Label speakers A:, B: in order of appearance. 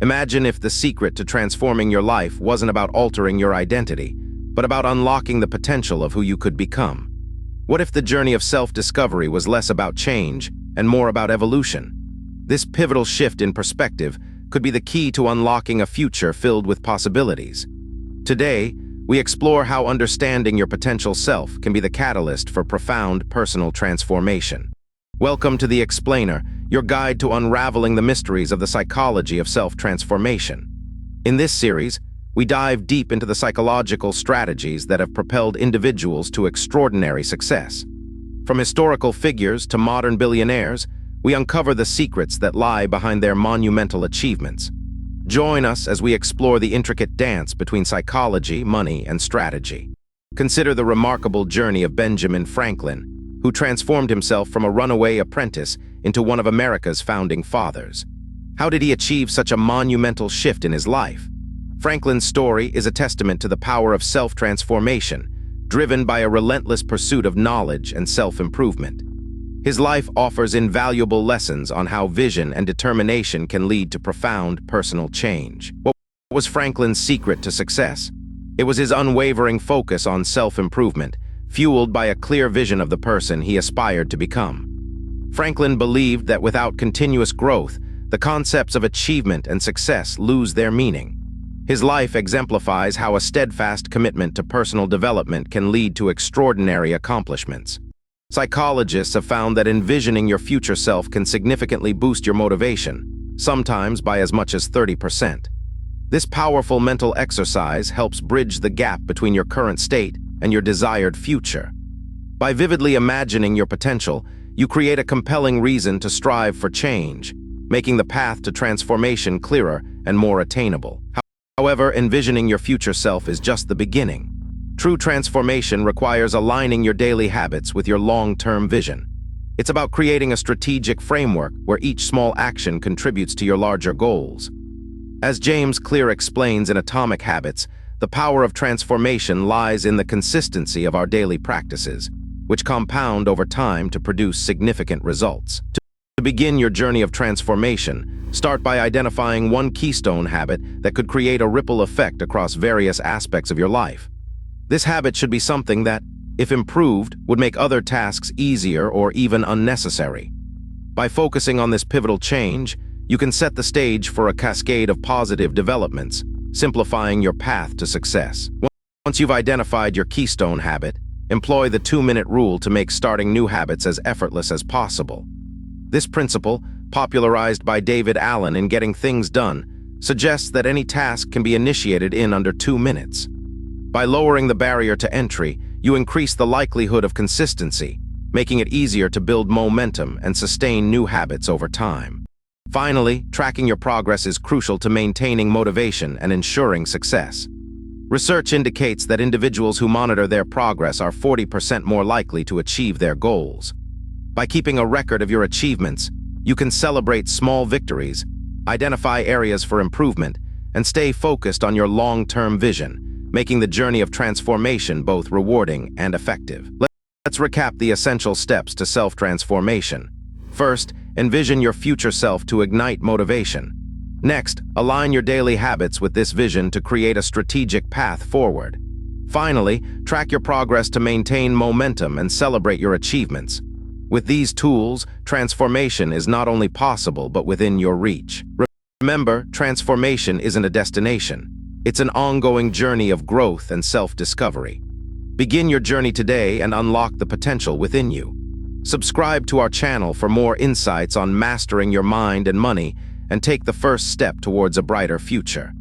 A: Imagine if the secret to transforming your life wasn't about altering your identity, but about unlocking the potential of who you could become. What if the journey of self-discovery was less about change and more about evolution? This pivotal shift in perspective could be the key to unlocking a future filled with possibilities. Today, we explore how understanding your potential self can be the catalyst for profound personal transformation. Welcome to The Explainer, your guide to unraveling the mysteries of the psychology of self-transformation. In this series, we dive deep into the psychological strategies that have propelled individuals to extraordinary success. From historical figures to modern billionaires, we uncover the secrets that lie behind their monumental achievements. Join us as we explore the intricate dance between psychology, money, and strategy. Consider the remarkable journey of Benjamin Franklin, who transformed himself from a runaway apprentice into one of America's founding fathers. How did he achieve such a monumental shift in his life? Franklin's story is a testament to the power of self-transformation, driven by a relentless pursuit of knowledge and self-improvement. His life offers invaluable lessons on how vision and determination can lead to profound personal change. What was Franklin's secret to success? It was his unwavering focus on self-improvement, fueled by a clear vision of the person he aspired to become. Franklin believed that without continuous growth, the concepts of achievement and success lose their meaning. His life exemplifies how a steadfast commitment to personal development can lead to extraordinary accomplishments. Psychologists have found that envisioning your future self can significantly boost your motivation, sometimes by as much as 30%. This powerful mental exercise helps bridge the gap between your current state and your desired future. By vividly imagining your potential, you create a compelling reason to strive for change, making the path to transformation clearer and more attainable. However, envisioning your future self is just the beginning. True transformation requires aligning your daily habits with your long-term vision. It's about creating a strategic framework where each small action contributes to your larger goals. As James Clear explains in Atomic Habits, the power of transformation lies in the consistency of our daily practices, which compound over time to produce significant results. To begin your journey of transformation, start by identifying one keystone habit that could create a ripple effect across various aspects of your life. This habit should be something that, if improved, would make other tasks easier or even unnecessary. By focusing on this pivotal change, you can set the stage for a cascade of positive developments, simplifying your path to success. Once you've identified your keystone habit, employ the 2-minute rule to make starting new habits as effortless as possible. This principle, popularized by David Allen in Getting Things Done, suggests that any task can be initiated in under 2 minutes. By lowering the barrier to entry, you increase the likelihood of consistency, making it easier to build momentum and sustain new habits over time. Finally, tracking your progress is crucial to maintaining motivation and ensuring success. Research indicates that individuals who monitor their progress are 40% more likely to achieve their goals. By keeping a record of your achievements, you can celebrate small victories, identify areas for improvement, and stay focused on your long-term vision, making the journey of transformation both rewarding and effective. Let's recap the essential steps to self-transformation. First, envision your future self to ignite motivation. Next, align your daily habits with this vision to create a strategic path forward. Finally, track your progress to maintain momentum and celebrate your achievements. With these tools, transformation is not only possible but within your reach. Remember, transformation isn't a destination. It's an ongoing journey of growth and self-discovery. Begin your journey today and unlock the potential within you. Subscribe to our channel for more insights on mastering your mind and money, and take the first step towards a brighter future.